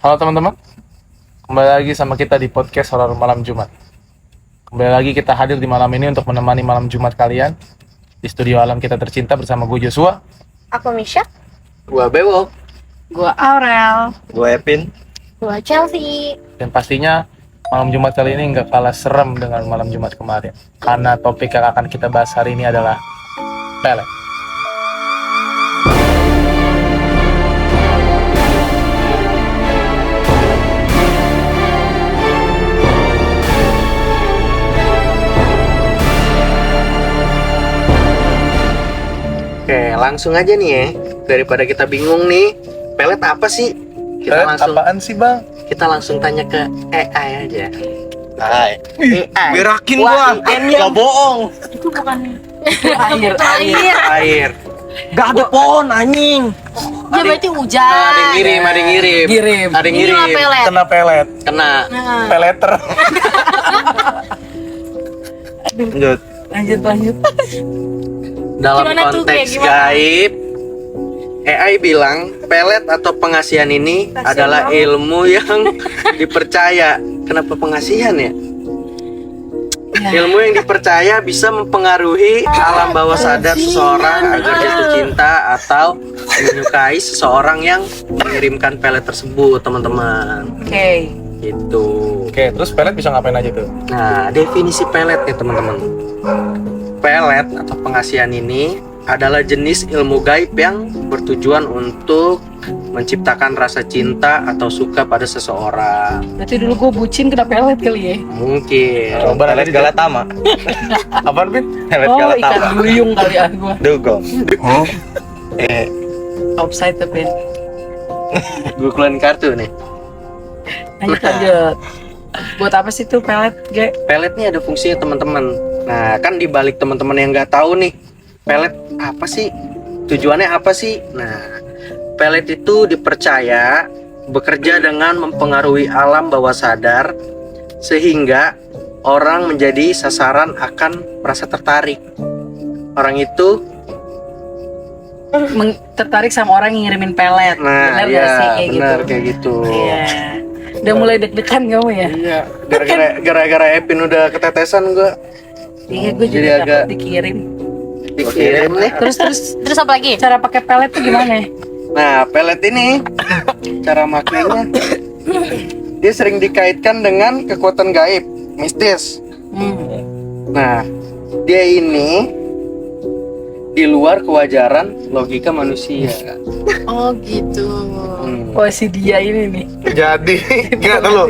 Halo teman-teman, kembali lagi sama kita di podcast Horor Malam Jumat. Kembali lagi kita hadir di malam ini untuk menemani malam Jumat kalian di studio alam kita tercinta bersama gue Joshua. Aku Misha. Gua Bewok. Gua Aurel. Gua Epin. Gua Chelsea. Dan pastinya malam Jumat kali ini nggak kalah serem dengan malam Jumat kemarin. Karena topik yang akan kita bahas hari ini adalah pelet. Oke, langsung aja nih ya. Daripada kita bingung nih, pelet apa sih? Pelet apaan sih bang? Kita langsung tanya ke AI aja. Hai. AI. Berakin Wah, gua. AI-nya Gak bohong. Itu bukan air. Gak ada pohon anjing. Ya berarti Ada yang hujan. ngirim. Ada yang Ini ngirim. mah pelet. Kena pelet, Kena. peleter. Lanjut. Lanjut. Dalam Gimana tuh, konteks kayak gimana? gaib, AI bilang pelet atau pengasihan ini Kasihan adalah banget. ilmu yang dipercaya. Kenapa pengasihan ya? Ilmu yang dipercaya bisa mempengaruhi alam bawah sadar seseorang agar jatuh cinta atau menyukai seseorang yang mengirimkan pelet tersebut, teman-teman. Oke. Gitu. Oke, terus pelet bisa ngapain aja tuh? Nah, definisi pelet ya, teman-teman. Pelet atau pengasihan ini adalah jenis ilmu gaib yang bertujuan untuk menciptakan rasa cinta atau suka pada seseorang. Berarti dulu gue bucin kena pelet kali ya. Mungkin. Coba Pelet nanti Galatama. apaan Pin? Pelet Oh, ikan Galatama. duyung kali ya gue. Dugong. Offside tapi. Gue keluarin kartu nih. Lanjut. Buat apa sih tuh pelet, Ge? Pelet nih ada fungsinya, teman-teman. Nah, kan dibalik teman-teman yang nggak tahu nih, pelet apa sih? Tujuannya apa sih? Nah, pelet itu dipercaya bekerja dengan mempengaruhi alam bawah sadar sehingga orang menjadi sasaran akan merasa tertarik. Orang itu, Tertarik sama orang yang ngirimin pelet. nah Bener nggak ya sih kayak benar gitu? kayak gitu. Iya. Udah mulai deg-degan kamu ya? Iya, gara-gara Epin udah ketetesan gue Iya, gue Jadi juga agak- dapet dikirim. dikirim nih. Terus apa lagi? Cara pakai pelet tuh gimana? Nah, pelet ini cara makainya dia sering dikaitkan dengan kekuatan gaib, mistis. Nah, dia ini di luar kewajaran logika manusia. Oh gitu. Oh si dia ini nih. Jadi, enggak dulu.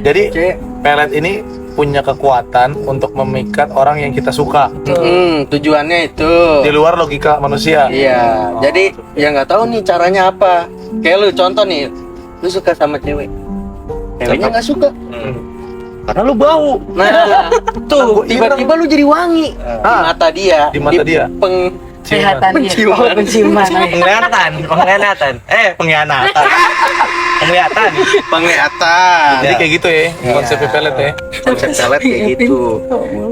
Jadi Oke. pelet ini punya kekuatan untuk memikat orang yang kita suka Tujuannya itu. di luar logika manusia. Iya, jadi ya nggak tahu nih caranya apa. Kayak lu contoh nih, lu suka sama cewek, ceweknya nggak suka. Karena lu bau. Nah, tuh Gua ira. tiba-tiba lu jadi wangi di mata dia. Di mata dia. Kelihatan dia. Penciuman. Oh, penciuman. Penglihatan. Penglihatan. Penglihatan. Penglihatan. Penglihatan. Jadi kayak gitu ya konsepnya pelet ya. Konsep pelet kayak gitu.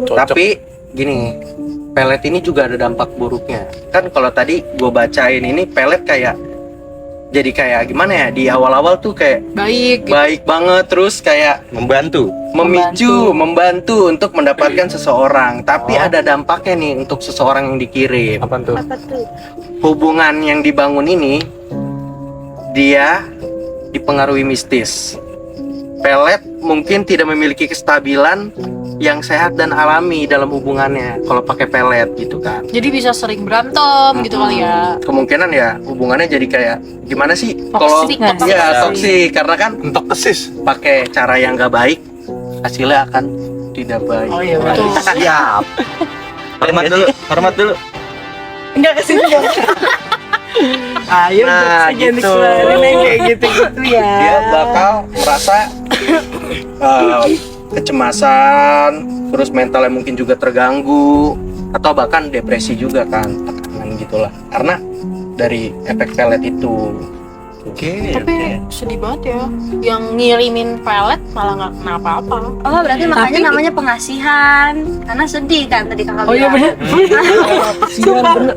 Cocok. Tapi gini, pelet ini juga ada dampak buruknya. Kan kalau tadi gue bacain ini pelet kayak jadi kayak gimana ya, di awal-awal tuh kayak Baik. baik banget, terus kayak Membantu. membantu untuk mendapatkan seseorang. Tapi ada dampaknya nih untuk seseorang yang dikirim. Apaan tuh? Apa tuh? Hubungan yang dibangun ini dia dipengaruhi mistis. Pelet mungkin tidak memiliki kestabilan yang sehat dan alami dalam hubungannya kalau pakai pelet gitu kan. Jadi bisa sering berantem gitu kali ya. Kemungkinan ya hubungannya jadi kayak gimana sih kalau Toxic nggak sih? ya toksik, karena kan Untuk kesis. pakai cara yang gak baik hasilnya akan tidak baik. Oh iya betul. Siap. Hormat dulu. Enggak kesini dong. Ayo Nah, jangan gitu. dikeluarin yang kayak gitu-gitu ya. Dia bakal merasa kecemasan, terus mentalnya mungkin juga terganggu, atau bahkan depresi juga kan, tekanan gitulah, karena dari efek pelet itu. Tapi sedih banget ya. Yang ngirimin pelet malah nggak kenapa-apa. Oh, berarti makanya namanya pengasihan. Karena sedih kan tadi kakak Oh iya bilang. bener. Sian bener.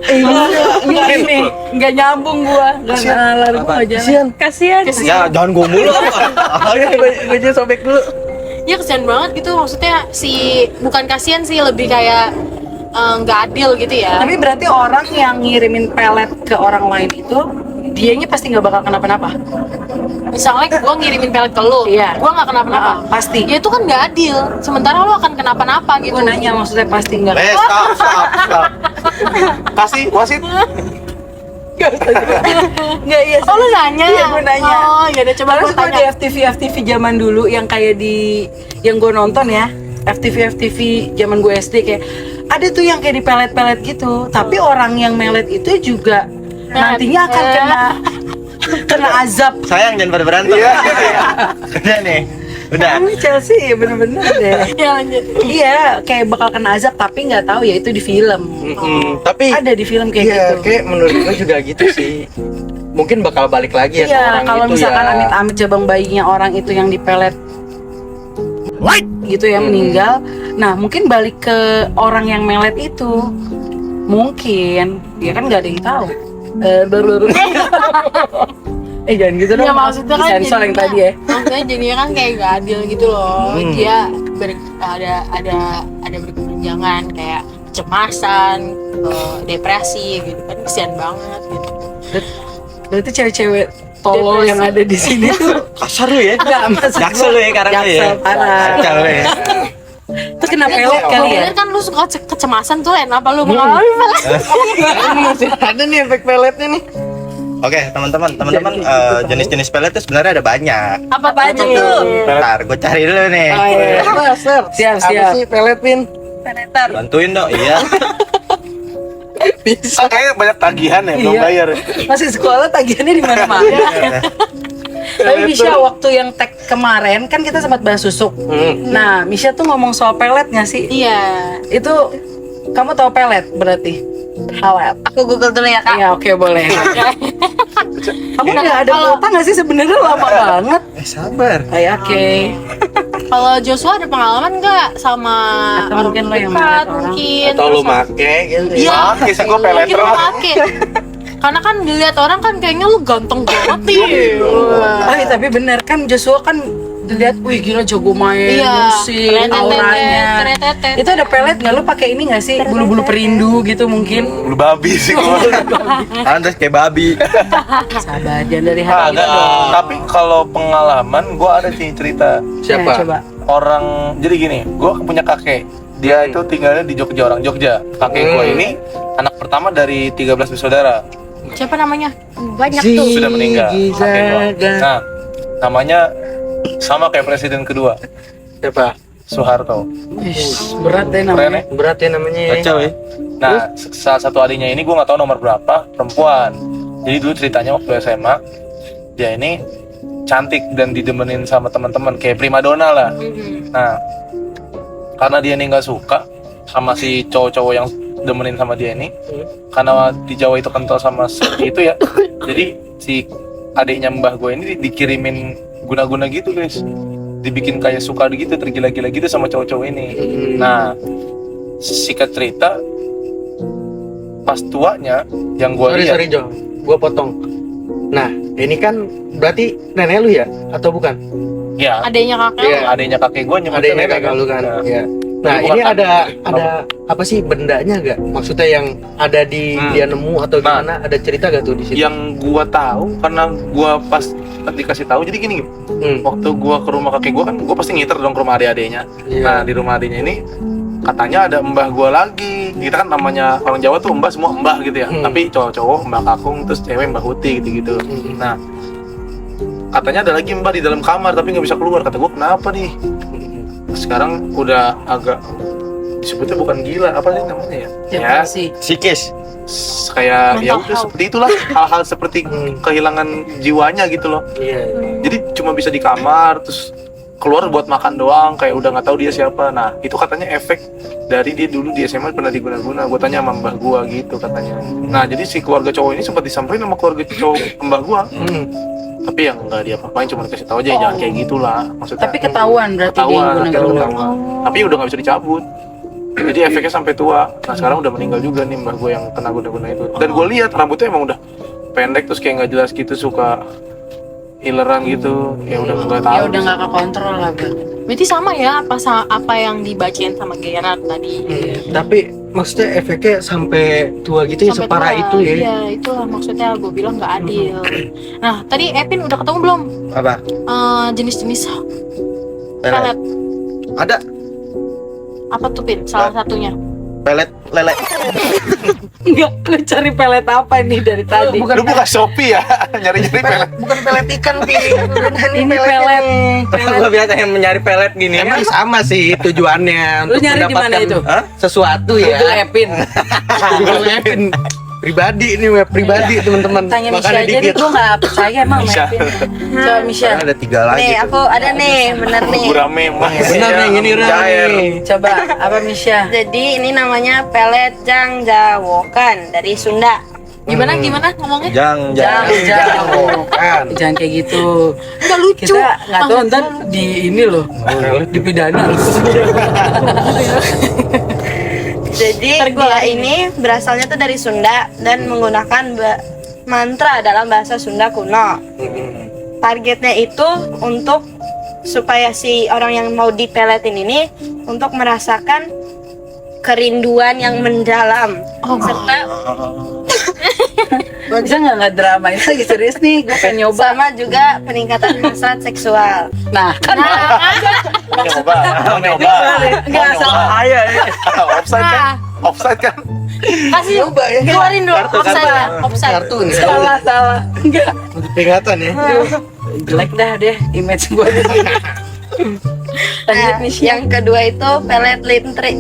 Iya ini nggak nyambung gua. Nggak nalar gua aja. Kasihan. Ya jangan gue mulu. Ayo gue aja sobek dulu. Ya kasihan banget gitu, maksudnya bukan kasihan sih, lebih kayak nggak adil gitu ya. Tapi berarti orang yang ngirimin pelet ke orang lain itu dianya pasti nggak bakal kenapa-napa. Misalnya gue ngirimin pelet ke lu, Iya. gue nggak kenapa-napa. Pasti. Ya itu kan nggak adil. Sementara lo akan kenapa-napa gitu. Gue nanya maksudnya pasti nggak. Stop. Kasih wasit. Nggak iya. Oh lu nanya? Iya gue nanya. Oh ya udah coba Karena gue suka tanya. di FTV zaman dulu yang kayak yang gue nonton ya, FTV zaman gue SD kayak ada tuh yang kayak di pelet-pelet gitu. Tapi orang yang melet itu juga nantinya akan kena azab. Sayang jangan pada berantem. Udah nih. Udah. Ini Chelsea bener-bener deh. Ya lanjut. Iya, kayak bakal kena azab tapi nggak tahu ya itu di film. Tapi Ada di film kayak iya, gitu. kayak menurut gue juga gitu sih. Mungkin bakal balik lagi ya ke Iya, orang kalau itu misalkan ya. amit-amit jabang bayinya orang itu yang dipelet gitu ya meninggal. Nah, mungkin balik ke orang yang melet itu. Mungkin, ya kan nggak ada yang tahu. Jangan gitu dong. Ya maksudnya kan Sensor yang jadinya- tadi ya. Maksudnya jadinya kan kayak gak adil gitu loh. Dia ada berkepanjangan kayak kecemasan, depresi gitu kan, kesian banget gitu. Berarti cewek-cewek tolol yang ada di sini tuh Kasar lu ya. enggak maksud Jaksel lu ya karena lu ya. Jaksel parah. Kacau lu ya. Terus kena pelet Gue kali ya. bener kan lu suka kecemasan tuh, kenapa lu mengalami pelet? Ada nih efek peletnya nih. Oke, teman-teman, jenis-jenis pelet itu sebenarnya ada banyak. Apa aja Iya. tuh? Ntar gue cari dulu nih. Oh, iya. Siap, Apa siap. sih pelet, Pin? Peneter. Bantuin dong, iya. Bisa kayaknya banyak tagihan ya, belum Iya. bayar. Masih sekolah tagihannya di mana-mana. Tapi Misha waktu yang tag kemarin kan kita sempat bahas susuk. Nah, Misha tuh ngomong soal pelet nggak sih? Iya. Itu kamu tahu pelet berarti? Pelet. Aku Google dulu ya, Kak. Iya, oke boleh. Kamu nggak ada kuota nggak sih sebenarnya lama banget? Sabar. Kayak oke. Kalau Joshua ada pengalaman nggak sama Atau orang mungkin lo yang dekat, melet orang. mungkin Atau lu terus- make gitu. Iya. Pakai sih gue pelet Mungkin lu pakai. Karena kan dilihat orang kan kayaknya lu ganteng banget nih. Oh iya, tapi bener kan Joshua kan dilihat, wih gila jago main Iya. musik, Teretetet, auranya. teretetet. Itu ada pelet nggak? Lu pakai ini nggak sih? Bulu-bulu perindu gitu mungkin? Bulu babi sih gue. Pantes kayak babi. Sabar, jangan dari hati Ada kita dong. Tapi kalau pengalaman gue ada sih cerita. Siapa? Ya, coba. Orang, jadi gini, gue punya kakek. Dia itu tinggalnya di Jogja, orang Jogja. Kakek gue ini anak pertama dari 13 bersaudara. Siapa namanya? Banyak tuh. Sudah meninggal. Kakek gue. Nah, namanya sama kayak presiden kedua, Siapa? Soeharto. Ish, berat deh Keren namanya. ya? Berat ya namanya. Ya. Kacau ya. Nah, salah satu adiknya ini gue nggak tahu nomor berapa, perempuan. Jadi dulu ceritanya waktu SMA, dia ini cantik dan didemenin sama teman-teman kayak primadona lah. Nah, karena dia ini nggak suka sama si cowok-cowok yang demenin sama dia ini, karena di Jawa itu kental sama seperti itu ya. Jadi si adiknya mbah gue ini dikirimin guna-guna gitu guys, dibikin kayak suka gitu, tergila-gila gitu sama cowok-cowok ini. Nah, singkat cerita, pas tuanya yang gue lihat, Sorry Jo, gua potong. Nah, ini kan berarti nenek lu ya atau bukan? ya Adanya kakek. Iya. adiknya kakek gue nyebutnya Ada nenek kakak lu kan? Nah, Iya. Nah, Bukan ini kakak. ada apa sih bendanya gak? Maksudnya yang ada di dia nemu atau Nah. gimana? Ada cerita gak tuh di situ? yang gua tahu karena gua pas dikasih tahu, jadi gini, waktu gua ke rumah kakek gua kan gua pasti ngiter dong ke rumah adik-adiknya. Iya. Nah, di rumah adiknya ini katanya ada mbah gua lagi. Kita kan namanya orang Jawa tuh mbah, semua mbah gitu ya. Tapi cowok-cowok mbah kakung, terus cewek mbah huti gitu-gitu. Nah, katanya ada lagi mbah di dalam kamar tapi nggak bisa keluar. Kata gua, kenapa nih? Sekarang udah agak disebutnya bukan gila, apa sih namanya ya? Ya, sih. Psikis. kayak ya Mental udah health. seperti itulah, hal-hal seperti kehilangan jiwanya gitu loh. Iya. Jadi cuma bisa di kamar, terus keluar buat makan doang, kayak udah nggak tahu dia siapa. Nah itu katanya efek dari dia dulu di SMA pernah diguna-guna. Gue tanya sama mbah gue gitu katanya. Nah jadi si keluarga cowok ini sempat disamperin sama keluarga cowok mbah gue. Tapi yang nggak diapa-apain, cuma dikasih tahu aja jangan kayak gitulah maksudnya. Tapi ketahuan berarti dia Ketahuan, guna-guna. akhirnya ketahuan. Tapi udah nggak bisa dicabut. Jadi efeknya sampai tua. Nah sekarang udah meninggal juga nih mbah gue yang kena guna-guna itu. Dan gue lihat rambutnya emang udah pendek terus kayak nggak jelas gitu, suka ileran gitu. Ya udah nggak tahu. Ya udah nggak kekontrol lah Bang. Berarti sama ya apa yang dibacain sama Gerard tadi. Tapi maksudnya efeknya sampai tua gitu ya, Sampai separah tua. itu ya. Iya, itulah maksudnya gue bilang nggak adil. Nah, tadi Epin udah ketemu belum Apa? jenis-jenis Pelet. pelet? Ada Apa tuh Pin? Salah satunya. pelet lele. Enggak, lu cari pelet apa nih dari tadi? Lu buka Shopee ya? Nyari-nyari pelet. Bukan pelet ikan, Pi. Ini pelet. Gue biasa yang mencari pelet gini. Emang sama sih tujuannya Lu nyari di mana itu? Sesuatu ya. Google Epin. Google Epin. Pribadi ini web pribadi teman-teman. Tanya Misha Makanya aja deh, dikit. gue nggak percaya emang Misha. Epin. Coba Misha. Ada 3 lagi. Nih aku ada nih, bener nih. Gurame mah. Benar nih ini Cair. Rai. Coba apa Misha? Jadi ini namanya pelet jangjawokan dari Sunda. Gimana ngomongnya? Jang. Kan. Jangan kayak gitu. Enggak lucu. Kita nggak tahu ntar di ini loh, dipidana. Jadi dia ini berasalnya tuh dari Sunda dan menggunakan mantra dalam bahasa Sunda kuno. Targetnya itu untuk supaya si orang yang mau dipeletin ini untuk merasakan kerinduan yang mendalam serta Bisa nggak drama ini lagi serius nih, gue pengen nyoba. sama juga peningkatan hasrat seksual. Nah kan Nyoba. nggak salah ya. Offside kan? Offside kan? Kasih keluarin dulu offside. Offside. Kartu nih. Salah enggak. Untuk peringatan ya. Jelek dah deh image gue di sini. Lanjut Nah, Misha. yang kedua itu pelet Lentrik.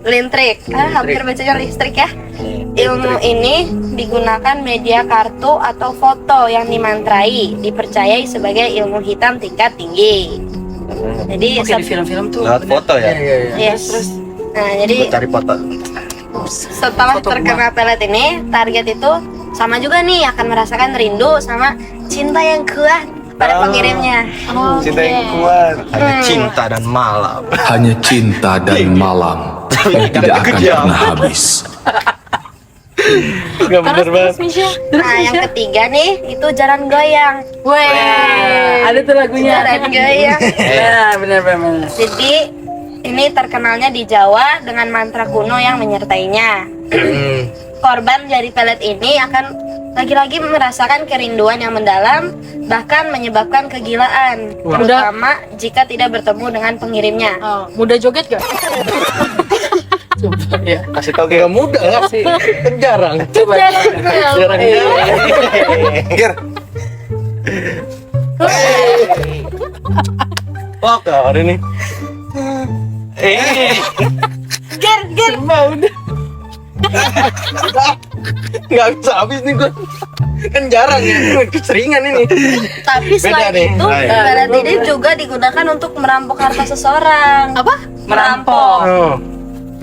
lintrik. Hampir bacanya listrik ya. Ilmu ini digunakan media kartu atau foto yang dimantrai, dipercayai sebagai ilmu hitam tingkat tinggi. Jadi Oke di film-film tuh. Lewat foto ya. yes. Nah, jadi Gue cari foto. setelah Foto terkena pelet ini, target itu sama juga nih akan merasakan rindu sama cinta yang kuat pada pengirimnya. Cinta yang kuat. Hanya cinta dan malam. Hanya cinta dan malam yang tidak akan pernah habis. Enggak bener banget. Terus Misha. Nah, yang ketiga nih itu jaran goyang. Weh. Ada tuh lagunya. Jaran goyang. Nah, benar. Jadi ini terkenalnya di Jawa dengan mantra kuno yang menyertainya. Korban dari pelet ini akan lagi-lagi merasakan kerinduan yang mendalam, bahkan menyebabkan kegilaan, terutama jika tidak bertemu dengan pengirimnya. Oh, mudah joget gak? Coba ya. Kasih tau kayak muda nggak sih? Kan jarang. Coba. Jarang. Ger. Wah, hari ini. Ger, Nggak bisa habis nih gue. Kan jarang ya, keseringan ini. tapi selain nih. itu, pelet ini juga digunakan untuk merampok harta seseorang. Apa? Merampok. Oh.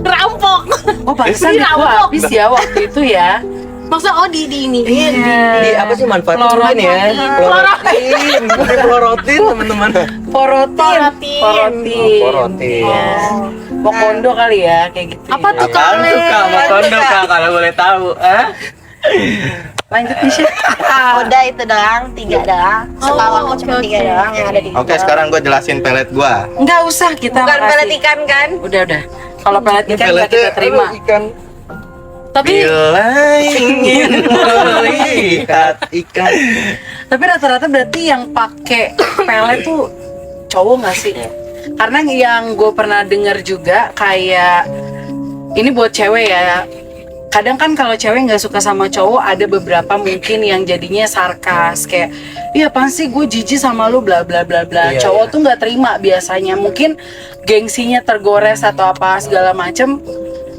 Rampok. Oh, pantesan Isi gua rampok. habis ya waktu itu ya. Maksudnya di ini. Iya, di apa sih manfaatnya Pelorotin. ini ya? Pelorotin, bukan pelorotin teman-teman. Porotin. Porotin. Pokondo kali ya, kayak gitu. Apa ya. tuh Apaan tuh kak? Mokondo kak kalau boleh tahu? Lanjut Misha. Udah itu doang, 3 doang. Setahu aku cuma 3 doang yang ada di Oke, Google. sekarang gue jelasin pelet gue. Enggak usah kita Bukan pelet makasih. ikan kan? Udah. Kalau pelet ikan nggak kita terima. Ikan. Tapi Bila ingin melihat ikan. Tapi rata-rata berarti yang pakai pelet tuh cowok nggak sih? Karena yang gue pernah dengar juga kayak ini buat cewek ya. Kadang kan kalau cewek nggak suka sama cowok ada beberapa mungkin yang jadinya sarkas kayak, iya apaan sih gue jijik sama lu bla bla bla bla. Iya, Cowok tuh nggak terima biasanya. Mungkin gengsinya tergores atau apa segala macem.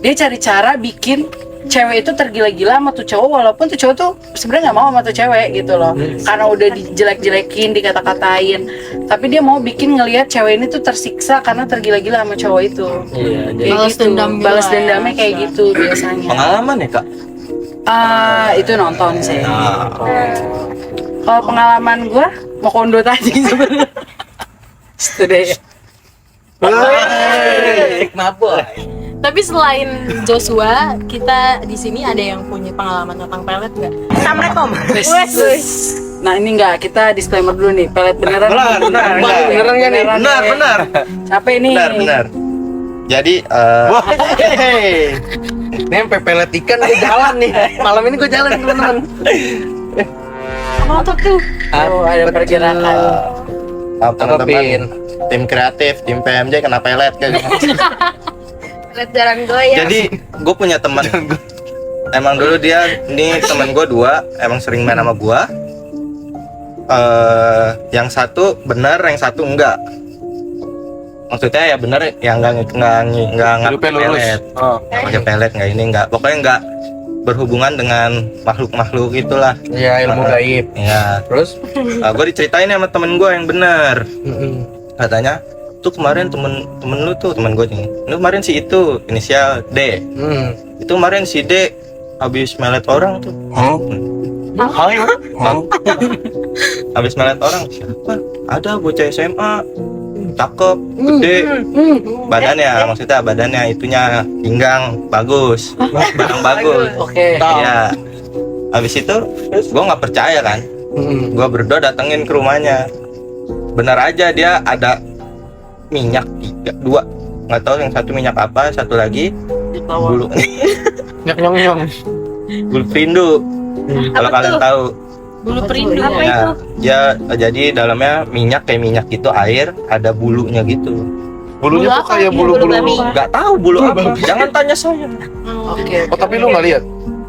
Dia cari cara bikin cewek itu tergila-gila sama tuh cowok, walaupun tuh cowok tuh sebenarnya nggak mau sama tuh cewek gitu loh, karena udah dijelek-jelekin, dikata-katain, tapi dia mau bikin ngelihat cewek ini tuh tersiksa karena tergila-gila sama cowok itu. Iya, jadi Kayak Balas gitu. dendam juga Balas ya. dendamnya kayak gitu biasanya. Pengalaman ya kak? Itu nonton sih. Nah, Kalau pengalaman gue mau kondo tadi sebenarnya. Itu deh. kenapa? Tapi selain Joshua, kita di sini ada yang punya pengalaman tentang pelet nggak? Nah ini enggak, kita disclaimer dulu nih, pelet beneran. Beneran Beneran nggak nih? Beneran. Capek nih. benar. Jadi Ini sampai pelet ikan gue jalan nih. Malam ini gue jalan teman-teman. Apa tuh? Oh, ada pergerakan. teman-teman tim kreatif, tim PMJ kena pelet kan. Lihat jalan goyang. Jadi gue punya teman. Emang dulu dia, ini teman gue dua, emang sering main sama gue. Yang satu benar, yang satu enggak. Maksudnya ya benar, yang enggak Hidupnya lurus. pelet, Oh. nggak pakai pelet, nggak ini enggak. Pokoknya enggak berhubungan dengan makhluk-makhluk itulah. Ya ilmu gaib. Ya. Terus? Gue diceritain sama temen gue yang benar. Katanya tuh kemarin temen lu tuh, temen gue nih, lu kemarin si itu inisial D, itu kemarin si D habis melet orang tuh. Habis melet orang siapa? Ada bocah SMA, cakep, gede, badannya, maksudnya badannya itunya pinggang bagus, barang bagus. Oke. Iya. Habis itu gue nggak percaya kan, gue berdua datengin ke rumahnya. Benar aja dia ada minyak dua, nggak tahu yang satu minyak apa, satu lagi bulu Nyong. bulu perindu. Kalau kalian tahu, Bulu perindu. ya, ya jadi dalamnya minyak kayak minyak gitu, air, ada bulunya gitu. Bulunya Bulu tuh apa? kayak bulu-bulu. babi. Nggak tahu bulu apa. Jangan tanya saya. Oke. Oh, tapi lu nggak lihat?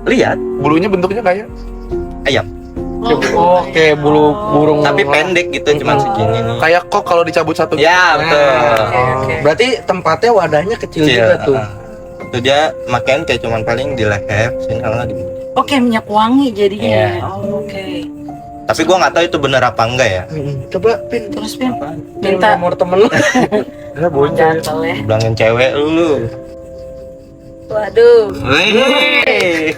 Lihat Bulunya bentuknya kayak ayam, Oke, bulu burung. tapi pendek gitu, cuman segini nih. kayak kok kalau dicabut satu. Ya betul. Oke. Berarti tempatnya wadahnya kecil Kecil, juga tuh. Itu dia makan kayak cuman paling di leher, sini kalau di. Oke, minyak wangi jadinya. Iya. Oh, oke. Tapi gua nggak tahu itu bener apa enggak ya. Coba Pin, Terus Pin, minta minta nomor temen lu. Ya bocah. jantel ya. Bilangin cewek lu. Waduh. Wih.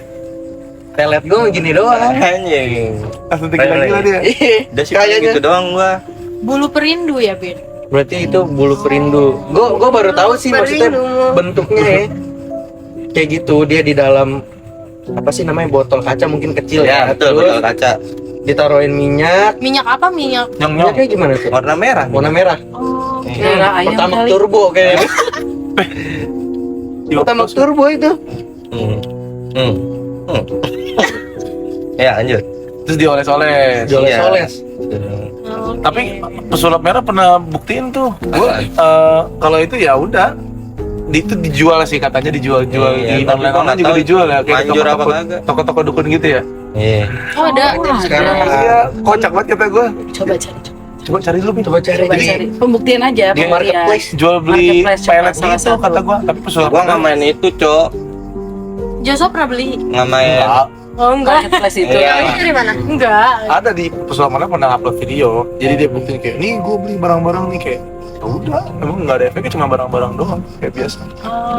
Pelet gue gini doang. Anjing. Langsung gila-gila dia. Udah sih paling Kayaknya. gitu doang gua. Bulu perindu ya, Bin? Berarti itu bulu perindu. Gue baru tahu sih maksudnya bentuknya ya. Kayak gitu, dia di dalam apa sih namanya, botol kaca mungkin kecil Ya ya. betul, Terus botol kaca. ditaruhin minyak. Minyak apa? Minyak. Nyong. Minyaknya gimana tuh? Warna merah. Warna merah. Oh, Darah ayam Pertama kali. turbo kayaknya. Pertama turbo itu. Hmm. Hmm. Hmm. Ya lanjut. Terus dioles-oles. Joles-oles. Tapi pesulap merah pernah buktiin tuh. Gua kalau itu ya udah. Itu dijual sih, katanya dijual-jual Iya, di tapi gua online nggak juga tahu dijual ya, kayak di manjur apa toko-toko- kagak. toko-toko dukun gitu ya. Iya. Oh, ada. Sekarang Iya, kocak banget kata gue. Coba cari. Coba cari dulu, Bin. coba cari Coba di cari. Pembuktian aja, Di pembuktian. marketplace. Jual beli Marketplace, pelet coba salah gitu satu. kata gua, tapi pesulap Gua nggak main itu, Cok. Joshua pernah beli? Nggak main. Enggak. Oh, enggak. Marketplace itu. Iya. Ini dari mana? Enggak. Ada di pesulap mana pernah upload video. Jadi dia buktiin kayak, nih gue beli barang-barang nih, kayak ya udah, emang nggak ada efeknya, cuma barang-barang doang kayak biasa.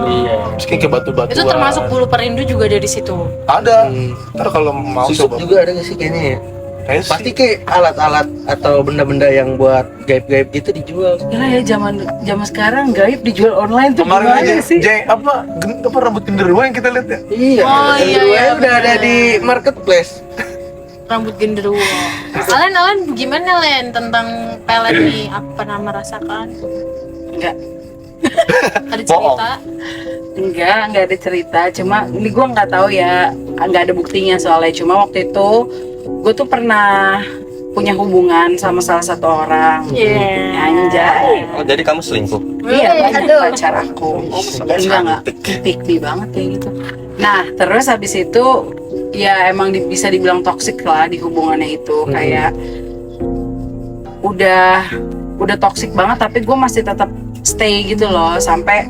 Iya. Terus kayak batu-batuan. Itu termasuk bulu perindu juga dari situ. Ada. Ntar kalau mau Susuk coba. juga ada nggak sih kayaknya ya? Kayaknya sih. Pasti kayak alat-alat atau benda-benda yang buat gaib-gaib gitu dijual. Gila ya, zaman sekarang gaib dijual online tuh Kemarin gimana aja sih? apa rambut genderuwo yang kita lihat ya? Iya. Oh, yang iya, kedua iya, udah ada bener. di marketplace. Rambut genderuwo. Alen gimana Len tentang pelet nih? Apa pernah merasakan? Enggak. Ada cerita? Enggak ada cerita. Cuma ini gue nggak tahu ya, nggak ada buktinya soalnya. Cuma waktu itu gue tuh pernah punya hubungan sama salah satu orang. Iya. Anjay. Oh, jadi kamu selingkuh? Iya, banyak aduh. pacar aku. Enggak, pick banget kayak gitu. Nah, terus habis itu ya emang bisa dibilang toksik lah di hubungannya itu. Kayak udah toksik banget, tapi gue masih tetap stay gitu loh. Sampai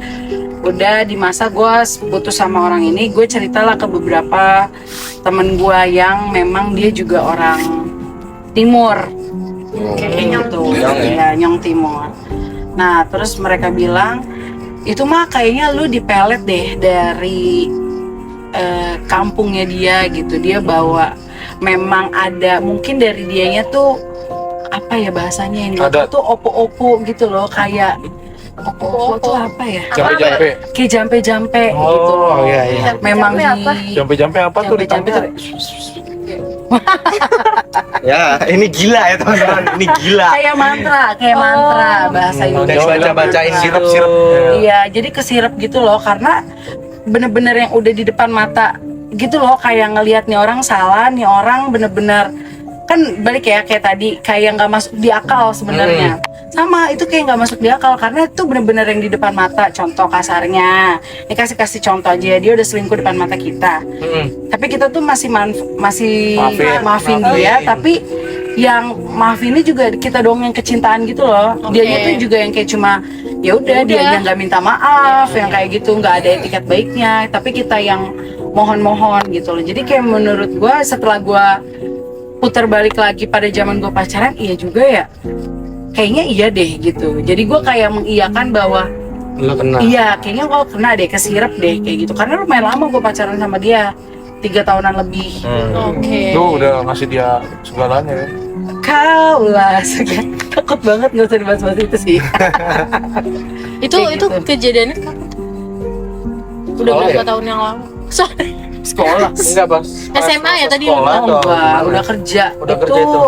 udah di masa gue putus sama orang ini, gue ceritalah ke beberapa temen gue yang memang dia juga orang timur, kayak gitu, ya Nyong Timur. Nah terus mereka bilang itu mah kayaknya lu dipelet deh dari kampungnya dia gitu. Dia bawa, memang ada mungkin dari dianya tuh apa ya bahasanya yang gue Ada. tuh opo-opo gitu loh, kayak opo-opo tuh apa ya? Jampe-jampe. Kayak jampe-jampe gitu loh. iya, iya. Memang Jampe apa? di Jampe-jampe apa tuh di jampe-jampe tangan? Ya, ini gila ya teman-teman. Ini gila. kayak mantra bahasa Udah Indonesia. dibaca-bacain Sirup-sirup. Iya, jadi kesirep gitu loh, karena bener-bener yang udah di depan mata gitu loh, kayak ngelihat nih orang salah, nih orang bener-bener kan balik ya kayak tadi, kayak nggak masuk di akal sebenarnya. Sama itu kayak nggak masuk di akal karena itu bener-bener yang di depan mata. Contoh kasarnya, ini kasih contoh aja, dia udah selingkuh depan mata kita. Tapi kita tuh masih maafin dia, tapi yang maafinnya juga kita doang yang kecintaan gitu loh. Dianya tuh juga yang kayak cuma ya udah dia yang nggak minta maaf, yang kayak gitu, nggak ada etiket baiknya, tapi kita yang mohon gitu loh. Jadi kayak menurut gua setelah gua putar balik lagi pada zaman gua pacaran, iya juga ya, kayaknya iya deh gitu. Jadi gua kayak mengiyakan bahwa Lu kena. iya kayaknya gua kena deh, kesirep deh kayak gitu, karena lumayan lama gua pacaran sama dia, 3 tahunan lebih. Oke. Lu udah ngasih dia segalanya ya. Kau lah takut banget, nggak usah dibahas-bahas itu sih. Itu Kayak gitu. kejadiannya kapan tuh? Udah Sekolah berapa ya? tahun yang lalu? Sorry. Sekolah. Enggak, Bos. SMA ya tadi? Sekolah Oh, atau Enggak, gimana? udah kerja. Udah kerja itu.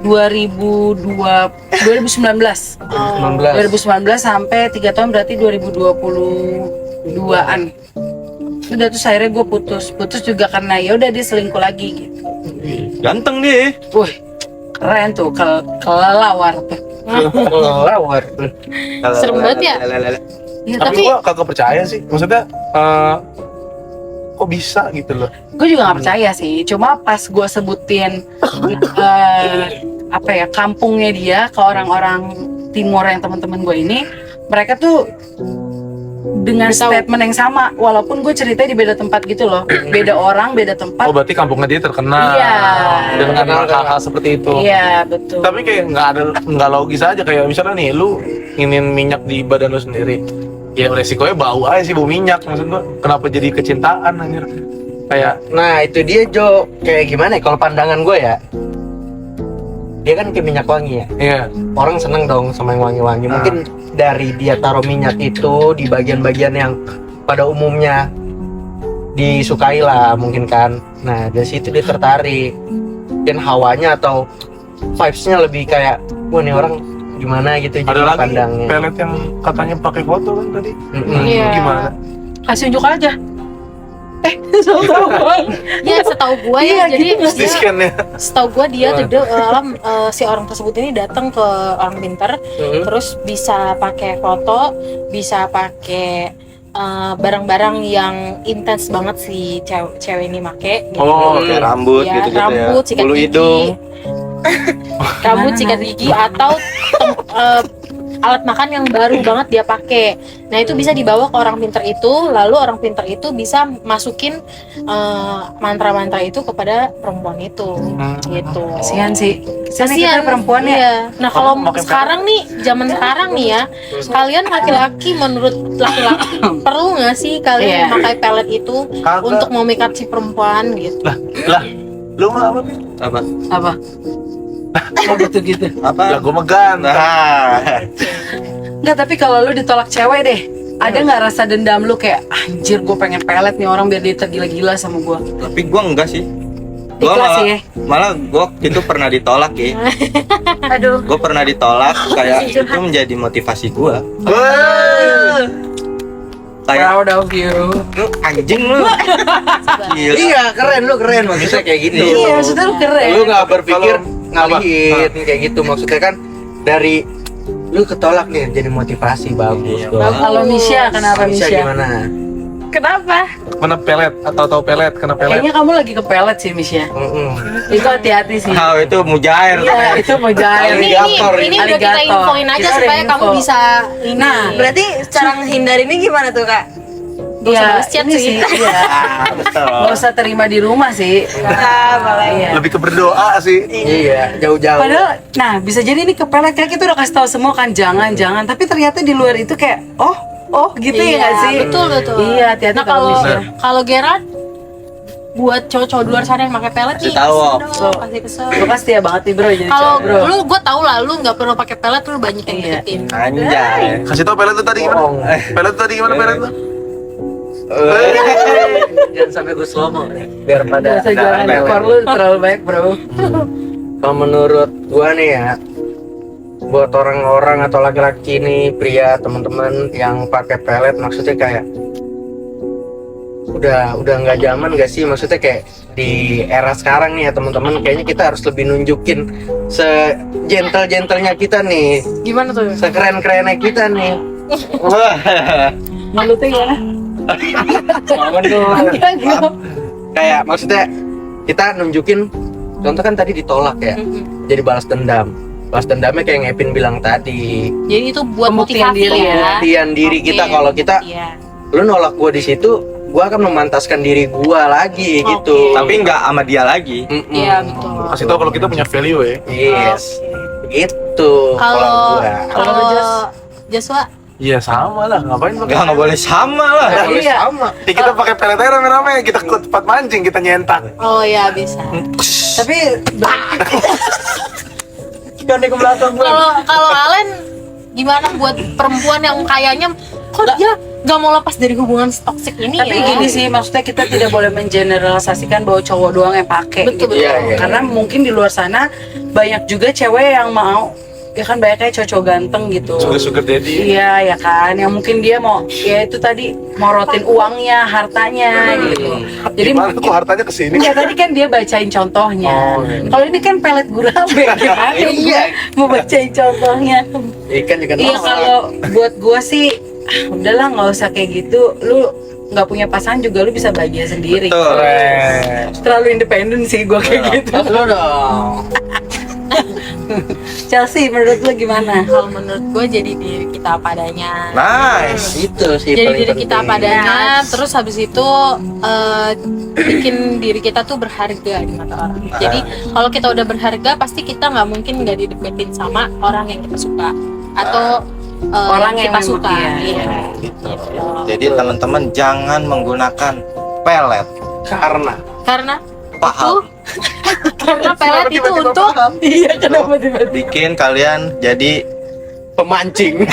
2019 19. sampai 3 tahun, berarti 2022an. Udah tuh akhirnya gue putus juga karena ya udah dia selingkuh lagi gitu. Ganteng dia. Wih, keren tuh, kelelawar tuh. Kelelawar. Serem banget ya? Ya, Tapi tapi gua kagak percaya sih. Maksudnya kok bisa gitu loh. gue juga nggak percaya sih. Cuma pas gue sebutin apa ya, kampungnya dia ke orang-orang timur yang teman-teman gue ini, mereka tuh dengan Tahu. statement yang sama, walaupun gue cerita di beda tempat gitu loh, beda orang, beda tempat. Oh berarti kampungnya dia terkenal. Iya. Dengan hal-hal seperti itu. Iya betul. Tapi kayak nggak logis aja, kayak misalnya nih lu ingin minyak di badan lu sendiri, ya resikonya bau aja sih, bau minyak. Maksud gua kenapa jadi kecintaan anjir, kayak Nah, itu dia Jo. Kayak gimana ya kalau pandangan gue ya? Dia kan kayak minyak wangi ya. iya Orang seneng dong sama yang wangi-wangi. Mungkin dari dia taruh minyak itu di bagian-bagian yang pada umumnya disukai lah mungkin kan. Nah, dari situ dia tertarik. Mungkin hawanya atau vibes-nya lebih kayak, wah nih orang gimana gitu ada jadi lagi pandangnya. pelet yang katanya pakai foto kan tadi. Iya. Gimana? Kasih unjuk aja. Tahu Ya setahu gua Iya, ya, jadi Terus di scan ya. setahu gua dia si orang tersebut ini datang ke orang pintar, terus bisa pakai foto, bisa pakai barang-barang yang intens banget si cewek ini make gitu. Oh, Kayak rambut Ya, gitu-gitu rambut, ya. sikat Bulu gigi. hidung. Rambut, sikat gigi, atau alat makan yang baru banget dia pakai. Nah itu bisa dibawa ke orang pinter itu, lalu orang pinter itu bisa masukin mantra-mantra itu kepada perempuan itu, gitu. Kasihan sih. Kasihan Kasihan kita perempuan ya. iya. Nah kalau Makin sekarang nih, zaman sekarang nih ya, kalian laki-laki, menurut laki-laki perlu nggak sih kalian Iya. memakai pelet itu Kagak. untuk memikat si perempuan gitu? Lah, lu mah apa sih? Apa? Apa? Oh gitu. Lah Apa? gua megan. Enggak, tapi kalau lu ditolak cewek deh, ada nggak rasa dendam lu kayak anjir gue pengen pelet nih orang biar dia tergila-gila sama gue? Tapi gua enggak sih. Gua Ikhlas malah, ya? malah gua itu pernah ditolak ya. Aduh. Gua pernah ditolak, kayak itu menjadi motivasi gua. Kayak Proud of you. lu anjing lu. Gila. Iya, keren lu, keren maksudnya kayak gitu. Iya, maksudnya lu keren. Lu nggak berpikir Kalau- ngalihin kayak gitu, maksudnya kan dari lu ketolak nih jadi motivasi bagus dong. Kalau Misha, kenapa Misha Misha? gimana? Kenapa? Kena pelet atau tahu pelet, kena pelet. Kayaknya kamu lagi kepelet sih, Miss ya. Itu hati-hati sih. Oh, itu mujair. Iya, itu mau jair. Ini udah kita Alligator. infoin aja Kita udah supaya info. kamu bisa ini. Nah, Berarti cara menghindari ini gimana tuh kak? Iya, balas chat ini sih. sih. Iya. Gak usah terima di rumah sih. Iya. Lebih ke berdoa sih. Iya, jauh-jauh. Padahal, nah bisa jadi ini kepelet kayak kita udah kasih tahu semua kan jangan. Tapi ternyata di luar itu kayak oh gitu ya nggak sih? Betul. Iya, hati-hati Nah kalau Miss ya. kalau Gerard buat cowok-cowok di luar sana yang pakai pelet nih, Kasih tahu. kasih dong, kasih kesel. Lu kan setia banget nih bro jadi Kalau cowok, bro. lu gue tau lah, lu nggak perlu pakai pelet, lu banyak yang Iya. deketin. Anjay. Kasih tau pelet tuh tadi gimana? Pelet tuh tadi gimana pelet tuh? Jangan sampai gue slow mo biar pada Bisa jalan ekor lu terlalu baik bro. Kalau menurut gua nih ya, buat orang-orang atau laki-laki nih, pria, teman-teman yang pakai pelet, maksudnya kayak udah nggak zaman gak sih? Maksudnya kayak di era sekarang nih ya teman-teman, kayaknya kita harus lebih nunjukin segentle-gentlenya kita nih, Gimana tuh? sekeren-kerennya kita nih. Mulutnya gimana? Kayak maksudnya kita nunjukin, contoh kan tadi ditolak ya, jadi balas dendam. Balas dendamnya kayak Ngepin bilang tadi, Jadi itu buat Pembuktian motivasi diri ya. pembuktian diri Oke. kita. Kalau kita Iya. lu nolak gua di situ, gua akan memantaskan diri gua lagi Oke. gitu. Tapi nggak sama dia lagi. Mm-mm. Iya betul. Kasih tau kalau kita punya value ya. Yes, gitu. Kalau gua. kalau Joshua Iya sama lah, ngapain pakai? Nggak boleh sama lah. Nggak boleh Iya. sama. Ya, kita pakai pelet aja rame-rame, kita ke tempat mancing, kita nyentak. oh ya bisa. Tapi Kalau Alen gimana buat perempuan yang kayaknya kok dia nggak mau lepas dari hubungan toksik ini tapi ya? gini sih, maksudnya kita tidak boleh mengeneralisasikan bahwa cowok doang yang pakai. Betul, gitu. betul. Iya, iya. Karena mungkin di luar sana banyak juga cewek yang mau, ya kan banyaknya cowok ganteng gitu. Sugar daddy. Iya ya kan, yang mungkin dia mau, ya itu tadi morotin uangnya, hartanya gitu. Jadi Gimana kok hartanya kesini? ya tadi kan dia bacain contohnya. Oh, iya. Kalau ini kan pelet gurabe gimana? Iya. Mau bacain contohnya. Ikan juga Iya nolak. kalau buat gua sih, udahlah nggak usah kayak gitu. Lu nggak punya pasangan juga lu bisa bahagia sendiri. Betul. Terlalu independen sih gua kayak gitu. Lu dong. Chelsea, menurut lu gimana? Kalau menurut gue jadi diri kita padanya. Nice. Itu sih Jadi paling diri kita penting. padanya, terus habis itu bikin diri kita tuh berharga di mata orang. Jadi kalau kita udah berharga, pasti kita nggak mungkin nggak dideketin sama orang yang kita suka atau Orang yang kita memang suka. iya. Iya. Gitu. Jadi teman-teman jangan menggunakan pelet. Karena Paham. karena pelet itu untuk Iya, kenapa tiba-tiba? Bikin kalian jadi Pemancing.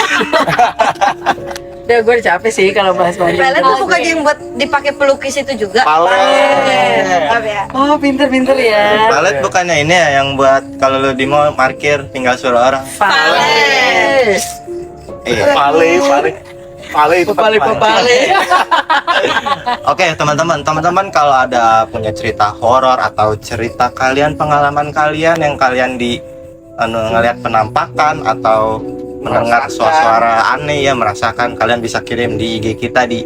Udah gue udah capek sih kalau bahas Pelet banyak. tuh bukan yang buat dipakai pelukis itu juga. Palet. Maaf ya. Oh, pinter-pinter ya. pelet bukannya ini ya yang buat kalau lu di mall parkir tinggal suruh orang. Fales. Iya. Pale itu Pepale. Oke teman-teman kalau ada punya cerita horor atau cerita kalian, pengalaman kalian yang kalian di ngelihat penampakan atau mendengar suara aneh ya, merasakan, kalian bisa kirim di IG kita di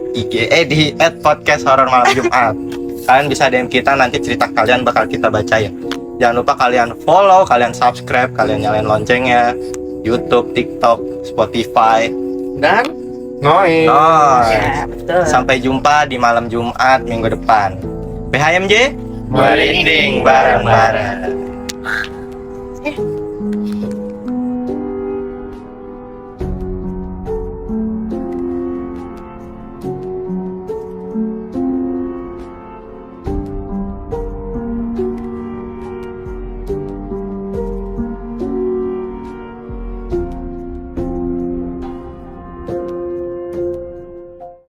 di @podcasthorormalamjumat. Kalian bisa DM kita, nanti cerita kalian bakal kita bacain. Jangan lupa kalian follow, kalian subscribe, kalian nyalain loncengnya, YouTube, TikTok, Spotify. Dan Noi. Ya, betul. Sampai jumpa di malam Jumat minggu depan. PHMJ merinding bareng-bareng.